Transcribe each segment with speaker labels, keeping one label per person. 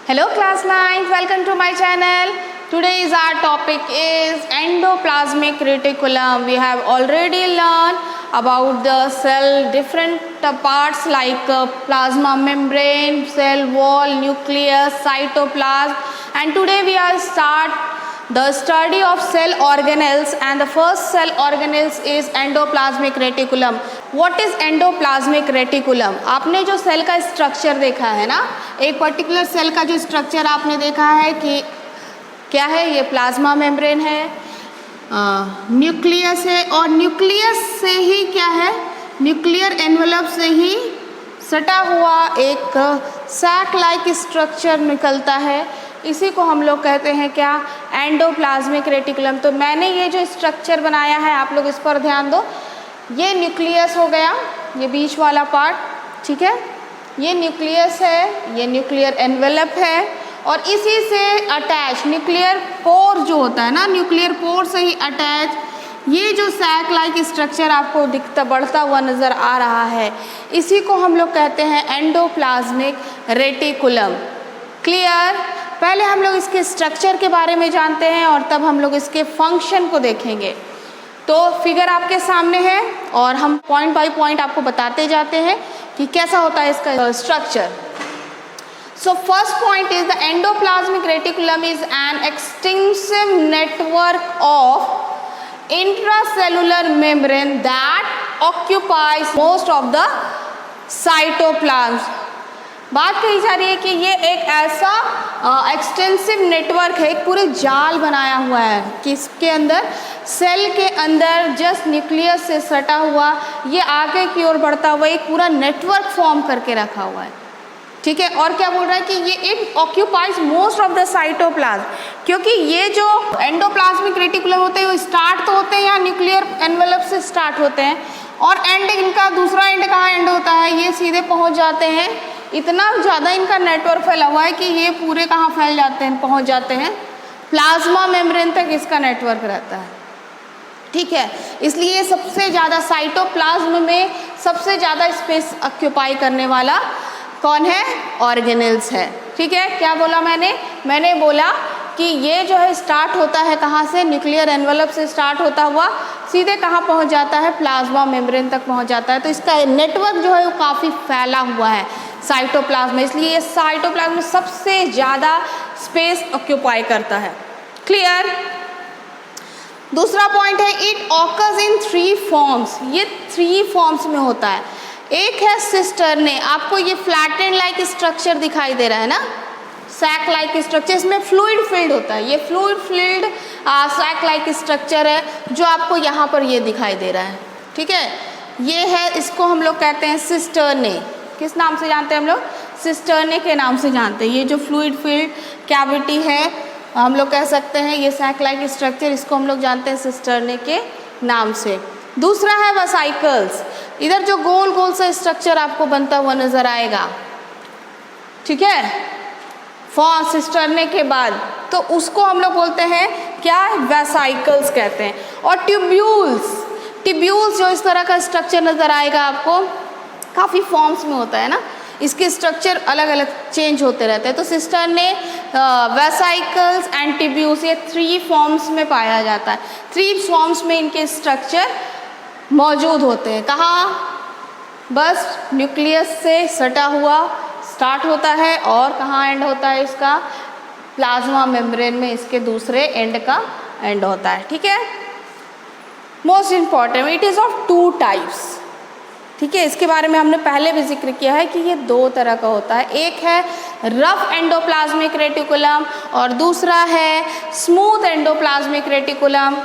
Speaker 1: Hello class 9, welcome to my channel. Today's our topic is endoplasmic reticulum. We have already learned about the cell different parts like plasma membrane, cell wall, nucleus, cytoplasm, and today we are start the study of cell organelles, and the first cell organelles is endoplasmic reticulum. What is endoplasmic reticulum? आपने जो cell का structure देखा है ना, एक particular cell का जो structure आपने देखा है कि क्या है, ये प्लाज्मा मेम्ब्रेन है, न्यूक्लियस है, और न्यूक्लियस से ही क्या है, न्यूक्लियर एनवेलप से ही सटा हुआ एक सैक लाइक स्ट्रक्चर निकलता है. इसी को हम लोग कहते हैं क्या, एंडोप्लाज्मिक रेटिकुलम. तो मैंने ये जो स्ट्रक्चर बनाया है, आप लोग इस पर ध्यान दो. ये न्यूक्लियस हो गया, ये बीच वाला पार्ट, ठीक है, ये न्यूक्लियस है, ये न्यूक्लियर एनवेलप है, और इसी से अटैच न्यूक्लियर पोर जो होता है ना, न्यूक्लियर पोर से ही अटैच ये जो सैक लाइक स्ट्रक्चर आपको दिखता बढ़ता हुआ नज़र आ रहा है, इसी को हम लोग कहते हैं एंडोप्लाज्मिक रेटिकुलम. क्लियर? पहले हम लोग इसके स्ट्रक्चर के बारे में जानते हैं और तब हम लोग इसके फंक्शन को देखेंगे. तो फिगर आपके सामने है और हम पॉइंट बाय पॉइंट आपको बताते जाते हैं कि कैसा होता है इसका structure. So first point is the endoplasmic reticulum is an extensive network of intracellular membrane that occupies most of the cytoplasm. बात कही जा रही है कि ये एक ऐसा एक्सटेंसिव नेटवर्क है, एक पूरे जाल बनाया हुआ है कि इसके अंदर सेल के अंदर जस्ट न्यूक्लियस से सटा हुआ ये आगे की ओर बढ़ता हुआ एक पूरा नेटवर्क फॉर्म करके रखा हुआ है. ठीक है, और क्या बोल रहा है कि ये it occupies most of the cytoplasm, क्योंकि ये जो एंडोप्लाज्मिक रेटिकुलम होते हैं वो स्टार्ट तो होते हैं यहाँ न्यूक्लियर एनवेलप से स्टार्ट होते हैं, और एंड इनका दूसरा एंड कहाँ एंड होता है, ये सीधे पहुँच जाते हैं. इतना ज़्यादा इनका नेटवर्क फैला हुआ है कि ये पूरे कहाँ फैल जाते हैं, पहुँच जाते हैं प्लाज्मा मेम्ब्रेन तक इसका नेटवर्क रहता है. ठीक है, इसलिए सबसे ज़्यादा साइटोप्लाज्म में सबसे ज़्यादा स्पेस ऑक्यूपाई करने वाला कौन है, ऑर्गेनेल्स है. ठीक है, क्या बोला मैंने बोला कि ये जो है स्टार्ट होता है कहाँ से, न्यूक्लियर एनवेलप से स्टार्ट होता हुआ सीधे कहाँ पहुँच जाता है, प्लाज्मा मेम्ब्रेन तक पहुँच जाता है. तो इसका नेटवर्क जो है वो काफ़ी फैला हुआ है साइटोप्लाज्म में, इसलिए ये साइटोप्लाज्म में सबसे ज़्यादा स्पेस ऑक्यूपाई करता है. क्लियर? दूसरा पॉइंट है इट ऑकर्स इन 3 फॉर्म्स. ये 3 फॉर्म्स में होता है. एक है सिस्टर्ने, आपको ये फ्लैटेंड लाइक स्ट्रक्चर दिखाई दे रहा है ना, सैक लाइक स्ट्रक्चर, इसमें फ्लूइड फिल्ड होता है. ये fluid filled sac like structure है जो आपको यहाँ पर ये दिखाई दे रहा है. ठीक है, ये है, इसको हम लोग कहते हैं सिस्टर्ने. किस नाम से जानते हैं हम लोग, सिस्टर्ने के नाम से जानते हैं. ये जो फ्लूइड फिल्ड कैविटी है हम लोग कह सकते हैं, ये सैक लाइक स्ट्रक्चर, इसको हम लोग जानते हैं सिस्टर्ने के नाम से. दूसरा है वेसाइकल्स, इधर जो गोल गोल सा स्ट्रक्चर आपको बनता हुआ नजर आएगा. ठीक है, सिस्टर्ने के बाद तो उसको हम लोग बोलते हैं क्या, वेसाइकल्स कहते हैं. और ट्यूब्यूल्स जो इस तरह का स्ट्रक्चर नजर आएगा आपको, काफ़ी फॉर्म्स में होता है ना, इसके स्ट्रक्चर अलग अलग चेंज होते रहते हैं. तो सिस्टर्ने, वेसाइकल्स एंड ट्यूब्यूल्स, ये 3 फॉर्म्स में पाया जाता है. 3 फॉर्म्स में इनके स्ट्रक्चर मौजूद होते हैं. कहाँ, बस न्यूक्लियस से सटा हुआ स्टार्ट होता है और कहाँ एंड होता है इसका, प्लाज्मा मेम्ब्रेन में इसके दूसरे एंड का एंड होता है. ठीक है, most important, it is of 2 types. ठीक है, इसके बारे में हमने पहले भी जिक्र किया है कि ये 2 तरह का होता है. एक है रफ एंडोप्लाज्मिक रेटिकुलम और दूसरा है smooth endoplasmic reticulum.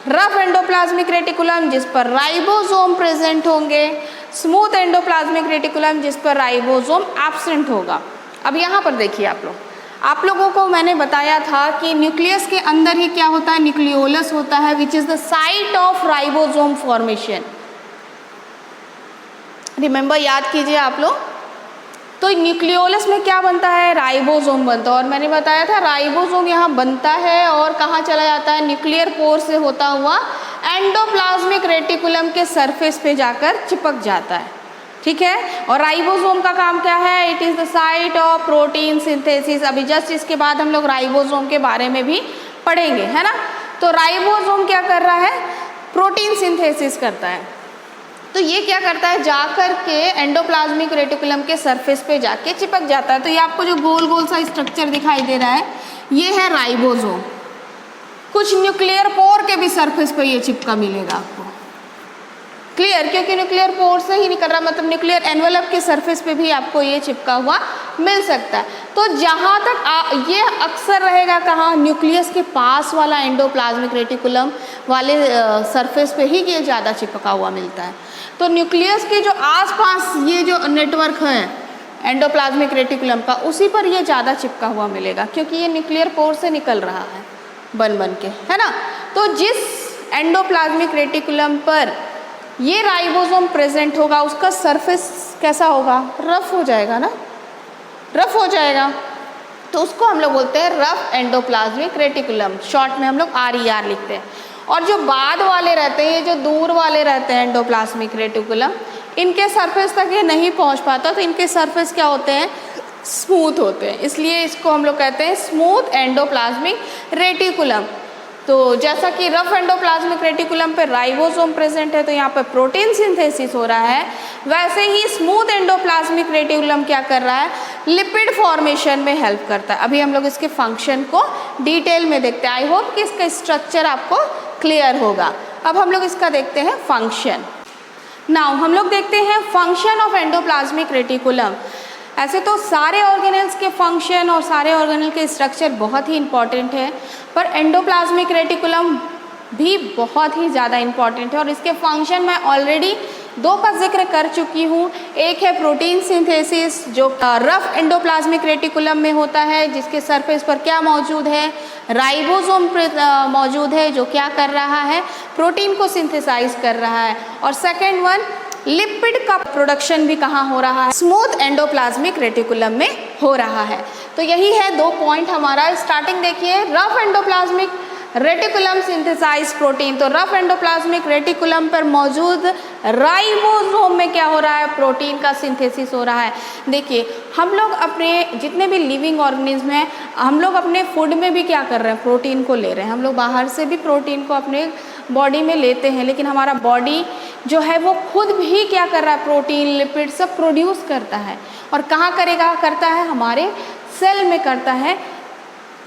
Speaker 1: Rough endoplasmic reticulum जिस पर राइबोसोम प्रेजेंट होंगे, स्मूथ एंडोप्लाज्मिक रेटिकुलम जिस पर राइबोसोम एब्सेंट होगा. अब यहाँ पर देखिए आप लोगों को मैंने बताया था कि न्यूक्लियस के अंदर ही क्या होता है, न्यूक्लियोलस होता है, which is the site of ribosome formation. Remember, याद कीजिए आप लोग. तो न्यूक्लियोलस में क्या बनता है, राइबोसोम बनता है, और मैंने बताया था राइबोसोम यहाँ बनता है और कहाँ चला जाता है, न्यूक्लियर पोर से होता हुआ एंडोप्लाज्मिक रेटिकुलम के सरफेस पे जाकर चिपक जाता है. ठीक है। और राइबोसोम का काम क्या है? It is the site of protein synthesis. अभी जस्ट इसके बाद हम लोग राइबोसोम के बारे में भी पढ़ेंगे, है ना। तो राइबोसोम क्या कर रहा है? प्रोटीन सिंथेसिस करता है। तो ये क्या करता है? जाकर के एंडोप्लाज्मिक रेटिकुलम के सरफेस पे जाके चिपक जाता है। तो ये आपको जो गोल गोल सा स्ट्रक्चर दिखाई दे रहा है, ये है राइबोसोम। कुछ न्यूक्लियर पोर के भी सरफेस पे ये चिपका मिलेगा आपको, क्लियर, क्योंकि न्यूक्लियर पोर से ही निकल रहा, मतलब न्यूक्लियर एनवेलप के सरफेस पे भी आपको ये चिपका हुआ मिल सकता है। तो जहाँ तक ये अक्सर रहेगा कहाँ? न्यूक्लियस के पास वाला एंडोप्लाज्मिक रेटिकुलम वाले सरफेस पे ही ये ज़्यादा चिपका हुआ मिलता है। तो न्यूक्लियस के जो आसपास ये जो नेटवर्क है एंडोप्लाज्मिक रेटिकुलम का, उसी पर ये ज़्यादा चिपका हुआ मिलेगा, क्योंकि ये न्यूक्लियर पोर से निकल रहा है बन के, है ना। तो जिस एंडोप्लाज्मिक रेटिकुलम पर ये राइबोसोम प्रेजेंट होगा, उसका सरफेस कैसा होगा? रफ हो जाएगा ना, रफ हो जाएगा। तो उसको हम लोग बोलते हैं रफ एंडोप्लाज्मिक रेटिकुलम, शॉर्ट में हम लोग RER लिखते हैं। और जो बाद वाले रहते हैं, ये जो दूर वाले रहते हैं एंडोप्लाज्मिक रेटिकुलम, इनके सरफेस तक ये नहीं पहुंच पाता, तो इनके सरफेस क्या होते हैं? स्मूथ होते हैं, इसलिए इसको हम लोग कहते हैं स्मूथ एंडोप्लाज्मिक रेटिकुलम। तो जैसा कि रफ एंडोप्लाज्मिक रेटिकुलम पे राइबोसोम प्रेजेंट है, तो यहाँ पे प्रोटीन सिंथेसिस हो रहा है, वैसे ही स्मूथ एंडोप्लाज्मिक रेटिकुलम क्या कर रहा है? लिपिड फॉर्मेशन में हेल्प करता है। अभी हम लोग इसके फंक्शन को डिटेल में देखते हैं। आई होप कि इसका स्ट्रक्चर आपको क्लियर होगा। अब हम लोग इसका देखते हैं फंक्शन। नाउ हम लोग देखते हैं फंक्शन ऑफ एंडोप्लाज्मिक रेटिकुलम। ऐसे तो सारे ऑर्गेनेल्स के फंक्शन और सारे ऑर्गेनल के स्ट्रक्चर बहुत ही इंपॉर्टेंट है, पर एंडोप्लाज्मिक रेटिकुलम भी बहुत ही ज़्यादा इंपॉर्टेंट है। और इसके फंक्शन मैं ऑलरेडी 2 का जिक्र कर चुकी हूँ। एक है प्रोटीन सिंथेसिस, जो रफ एंडोप्लाज्मिक रेटिकुलम में होता है, जिसके सरफेस पर क्या मौजूद है? राइबोसोम मौजूद है, जो क्या कर रहा है? प्रोटीन को सिंथेसाइज कर रहा है। और सेकेंड वन, लिपिड का प्रोडक्शन भी कहाँ हो रहा है? स्मूथ एंडोप्लाज्मिक रेटिकुलम में हो रहा है। तो यही है 2 पॉइंट हमारा। स्टार्टिंग देखिए, rough endoplasmic reticulum synthesise protein. तो रफ एंडोप्लाज्मिक रेटिकुलम पर मौजूद राइबोसोम में क्या हो रहा है? प्रोटीन का सिंथेसिस हो रहा है। देखिए, हम लोग अपने जितने भी लिविंग ऑर्गेनिज्म हैं, हम लोग अपने फूड में भी क्या कर रहे हैं? प्रोटीन को ले रहे हैं। हम लोग बाहर से भी प्रोटीन को अपने बॉडी में लेते हैं, लेकिन हमारा बॉडी जो है वो खुद भी क्या कर रहा है? प्रोटीन, लिपिड सब प्रोड्यूस करता है। और कहाँ करेगा? करता है हमारे सेल में, करता है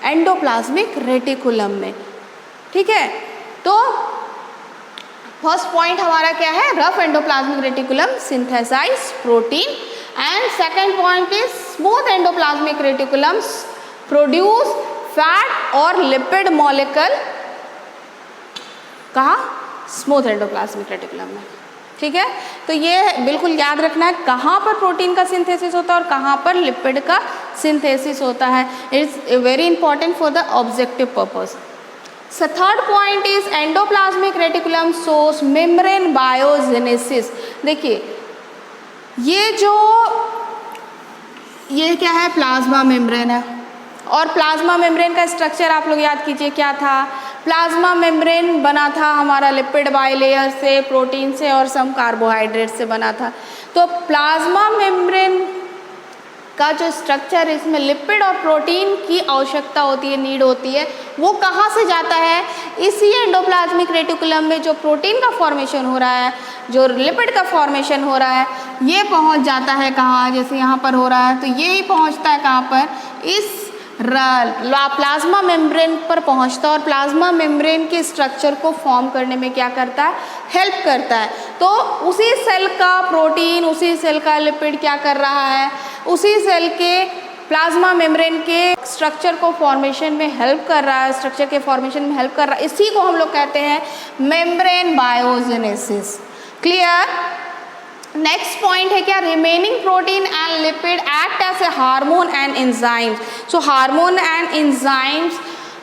Speaker 1: एंडोप्लाज्मिक रेटिकुलम में, ठीक है। तो फर्स्ट पॉइंट हमारा क्या है? Rough endoplasmic reticulum synthesise protein. And second point is smooth endoplasmic reticulums produce fat और लिपिड मॉलिक्यूल। कहाँ? स्मूथ एंडोप्लाज्मिक रेटिकुलम में, ठीक है। तो ये बिल्कुल याद रखना है, कहाँ पर प्रोटीन का सिंथेसिस होता है और कहाँ पर लिपिड का सिंथेसिस होता है। It's very important for the objective purpose. So third point is endoplasmic reticulum shows membrane biogenesis। देखिए, ये क्या है? प्लाज्मा मेम्ब्रेन है। और प्लाज्मा मेम्ब्रेन का स्ट्रक्चर आप लोग याद कीजिए क्या था? प्लाज्मा मेम्ब्रेन बना था हमारा लिपिड बाइलेयर से, प्रोटीन से और सम कार्बोहाइड्रेट से बना था। तो प्लाज्मा मेम्ब्रेन का जो स्ट्रक्चर है, इसमें लिपिड और प्रोटीन की आवश्यकता होती है, नीड होती है। वो कहाँ से जाता है? इसी एंडोप्लाज्मिक रेटिकुलम में जो प्रोटीन का फॉर्मेशन हो रहा है, जो लिपिड का फॉर्मेशन हो रहा है, ये पहुँच जाता है कहाँ? जैसे यहाँ पर हो रहा है, तो ये ही पहुँचता है कहाँ पर? इस प्लाज्मा मेम्ब्रेन पर पहुंचता है। और प्लाज्मा मेम्ब्रेन के स्ट्रक्चर को फॉर्म करने में क्या करता है? हेल्प करता है। तो उसी सेल का प्रोटीन, उसी सेल का लिपिड क्या कर रहा है? उसी सेल के प्लाज्मा मेम्ब्रेन के स्ट्रक्चर को फॉर्मेशन में हेल्प कर रहा है, स्ट्रक्चर के फॉर्मेशन में हेल्प कर रहा है। इसी को हम लोग कहते हैं membrane biogenesis. Clear? Next point है क्या? Remaining protein and lipid act as a hormone and enzymes. So hormone and enzymes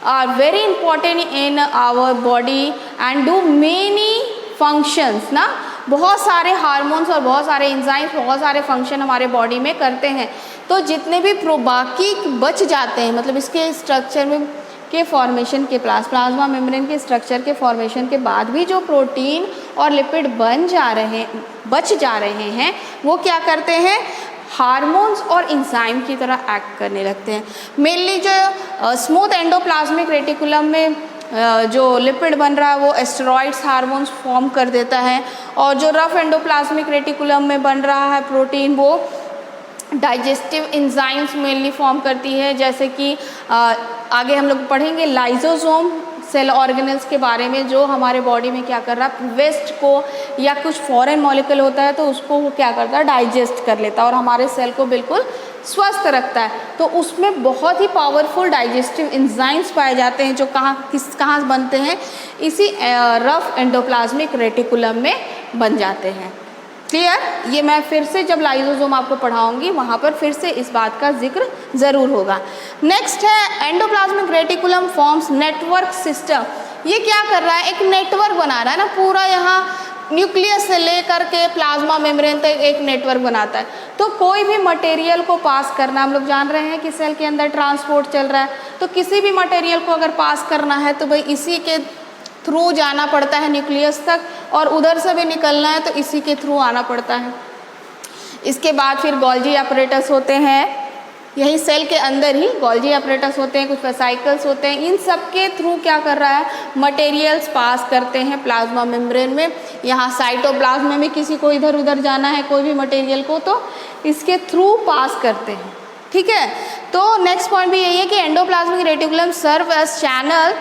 Speaker 1: are very important in our body and do many functions ना। बहुत सारे हार्मोन्स और बहुत सारे एंजाइम्स बहुत सारे फंक्शन हमारे बॉडी में करते हैं। तो जितने भी बाकी बच जाते हैं, मतलब इसके स्ट्रक्चर में के फॉर्मेशन के प्लाज्मा मेम्ब्रेन के स्ट्रक्चर के फॉर्मेशन के बाद भी जो प्रोटीन और लिपिड बच जा रहे हैं वो क्या करते हैं, हार्मोन्स और इंजाइम की तरह एक्ट करने लगते हैं। मेनली जो स्मूथ एंडोप्लाज्मिक रेटिकुलम में जो लिपिड बन रहा है वो एस्टेरॉइड्स हार्मोन्स फॉर्म कर देता है, और जो रफ एंडोप्लाज्मिक रेटिकुलम में बन रहा है प्रोटीन वो डाइजेस्टिव एंजाइम्स मेनली फॉर्म करती है, जैसे कि आगे हम लोग पढ़ेंगे लाइसोसोम सेल ऑर्गेनल्स के बारे में, जो हमारे बॉडी में क्या कर रहा है, वेस्ट को या कुछ फॉरेन मॉलिक्यूल होता है तो उसको वो क्या करता है, डाइजेस्ट कर लेता है और हमारे सेल को बिल्कुल स्वस्थ रखता है। तो उसमें बहुत ही पावरफुल डाइजेस्टिव एंजाइम्स पाए जाते हैं जो कहाँ बनते हैं, इसी रफ एंडोप्लाज्मिक रेटिकुलम में बन जाते हैं। क्लियर? ये मैं फिर से जब लाइसोसोम आपको पढ़ाऊंगी वहाँ पर फिर से इस बात का जिक्र ज़रूर होगा। नेक्स्ट है endoplasmic reticulum forms network system. ये क्या कर रहा है, एक नेटवर्क बना रहा है ना, पूरा यहाँ न्यूक्लियस से लेकर के प्लाज्मा मेम्ब्रेन तक एक नेटवर्क बनाता है। तो कोई भी मटेरियल को पास करना, हम लोग जान रहे हैं कि सेल के अंदर ट्रांसपोर्ट चल रहा है, तो किसी भी मटेरियल को अगर पास करना है तो भाई इसी के थ्रू जाना पड़ता है न्यूक्लियस तक, और उधर से भी निकलना है तो इसी के थ्रू आना पड़ता है। इसके बाद फिर गोल्जी अपरेटस होते हैं, यही सेल के अंदर ही गोल्जी अपरेटस होते हैं, कुछ वेसाइकल्स होते हैं, इन सब के थ्रू क्या कर रहा है, मटेरियल्स पास करते हैं प्लाज्मा मेम्ब्रेन में। यहाँ साइटोप्लाज्म में किसी को इधर उधर जाना है कोई भी मटेरियल को तो इसके थ्रू पास करते हैं। ठीक है, तो नेक्स्ट पॉइंट भी यही है कि endoplasmic reticulum serve as channel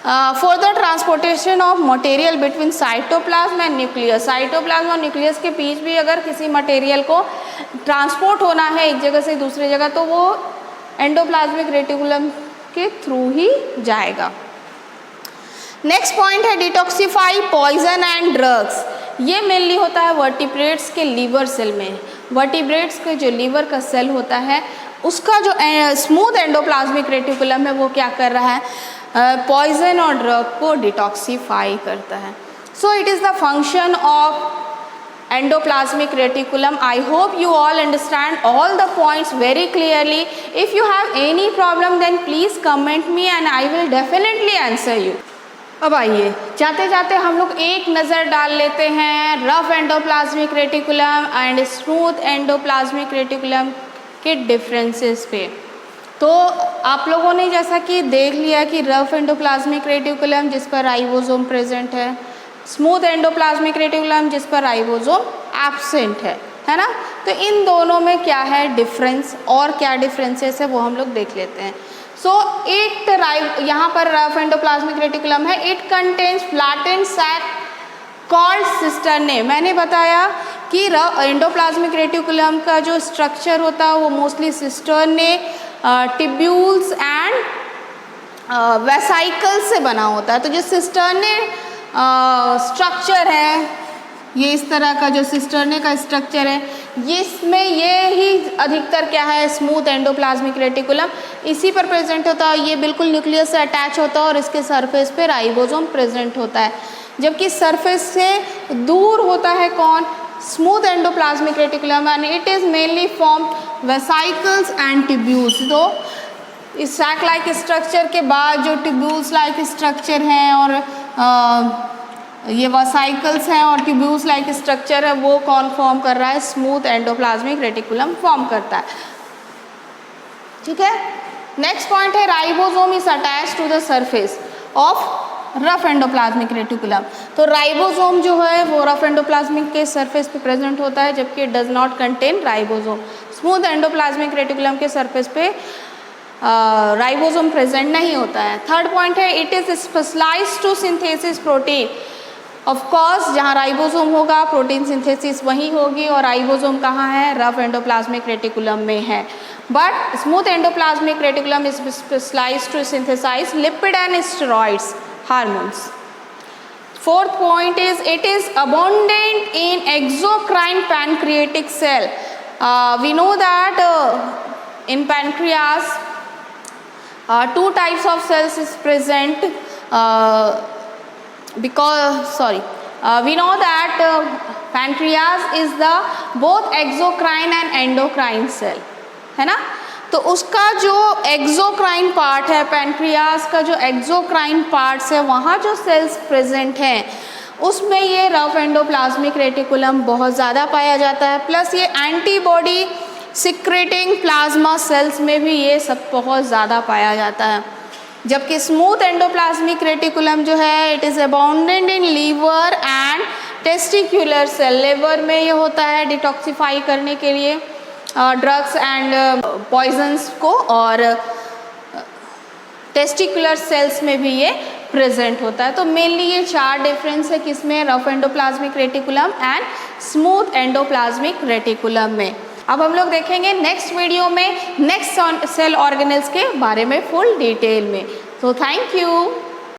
Speaker 1: for the transportation of material between cytoplasm and nucleus. Cytoplasm और न्यूक्लियस के बीच भी अगर किसी मटेरियल को ट्रांसपोर्ट होना है एक जगह से दूसरी जगह तो वो एंडोप्लाज्मिक रेटिकुलम के थ्रू ही जाएगा। नेक्स्ट पॉइंट है डिटॉक्सिफाई पॉइजन एंड ड्रग्स। ये मेनली होता है वर्टिब्रेट्स के लीवर सेल में। वर्टिब्रेट्स के जो लीवर का सेल होता है उसका जो स्मूथ एंडोप्लाज्मिक रेटिकुलम है वो क्या कर रहा है, पॉइजन और ड्रग को डिटॉक्सिफाई करता है। So it is the function of endoplasmic reticulum. I hope you all understand all the points very clearly. If you have any problem then please comment me and I will definitely answer you. अब आइए जाते जाते हम लोग एक नज़र डाल लेते हैं rough endoplasmic reticulum and smooth endoplasmic reticulum के डिफरेंसेस पे। तो आप लोगों ने जैसा कि देख लिया कि रफ एंडोप्लाज्मिक रेटिकुलम जिस पर राइबोसोम प्रेजेंट है, स्मूथ एंडोप्लाज्मिक रेटिकुलम जिस पर राइबोसोम एब्सेंट है ना। तो इन दोनों में क्या है डिफरेंस और क्या डिफरेंसेस है वो हम लोग देख लेते हैं। सो यहाँ पर रफ एंडोप्लाज्मिक रेटिकुलम है, it contains flattened sac called cisternae. मैंने बताया कि एंडोप्लाज्मिक रेटिकुलम का जो स्ट्रक्चर होता है वो mostly cisternae, tubules and vesicles से बना होता है। तो जो सिस्टर्ने स्ट्रक्चर है, ये इस तरह का जो सिस्टर्ने का स्ट्रक्चर है, इसमें ये ही अधिकतर क्या है स्मूथ एंडोप्लाज्मिक रेटिकुलम इसी पर प्रेजेंट होता है। ये बिल्कुल न्यूक्लियस से अटैच होता है और इसके सरफेस पे राइबोसोम प्रेजेंट होता है, जबकि सरफेस से दूर होता है कौन, smooth endoplasmic reticulum, and it is mainly form vesicles and tubules. तो इस सैक लाइक स्ट्रक्चर के बाद जो ट्यूब्यूल्स लाइक स्ट्रक्चर हैं और ये वेसाइकल्स हैं और ट्यूब्यूल्स लाइक स्ट्रक्चर है वो कौन फॉर्म कर रहा है, स्मूथ एंडोप्लाज्मिक रेटिकुलम फॉर्म करता है। ठीक है, नेक्स्ट पॉइंट है ribosome is attach to the surface of rough endoplasmic reticulum. तो राइबोसोम जो है वो रफ एंडोप्लाज्मिक के सरफेस पे प्रेजेंट होता है, जबकि it does not contain ribosome. Smooth endoplasmic reticulum के सरफेस पे राइबोसोम प्रेजेंट नहीं होता है। थर्ड पॉइंट है it is specialised to synthesis protein. Of course जहाँ राइबोसोम होगा प्रोटीन सिंथेसिस वहीं होगी, और राइबोसोम कहाँ है, रफ एंडोप्लाज्मिक रेटिकुलम में है। But smooth endoplasmic reticulum is specialised to synthesise lipid and steroids hormones. Fourth point is it is abundant in exocrine pancreatic cell. We know that in pancreas two types of cells is present we know that pancreas is the both exocrine and endocrine cell, है ना। तो उसका जो exocrine part है, pancreas का जो exocrine parts है, वहाँ जो सेल्स प्रेजेंट हैं उसमें ये रफ एंडोप्लाज्मिक रेटिकुलम बहुत ज़्यादा पाया जाता है। प्लस ये एंटीबॉडी सिक्रेटिंग प्लाज्मा सेल्स में भी ये सब बहुत ज़्यादा पाया जाता है। जबकि स्मूथ एंडोप्लाज्मिक रेटिकुलम जो है it is abundant in liver and testicular cell. Liver में ये होता है डिटॉक्सिफाई करने के लिए ड्रग्स एंड पॉइजन्स को, और टेस्टिकुलर सेल्स में भी ये प्रेजेंट होता है। तो मेनली ये 4 डिफरेंस है किसमें, rough endoplasmic reticulum and smooth endoplasmic reticulum में। अब हम लोग देखेंगे नेक्स्ट वीडियो में नेक्स्ट सेल ऑर्गेनेल्स के बारे में फुल डिटेल में। तो थैंक यू।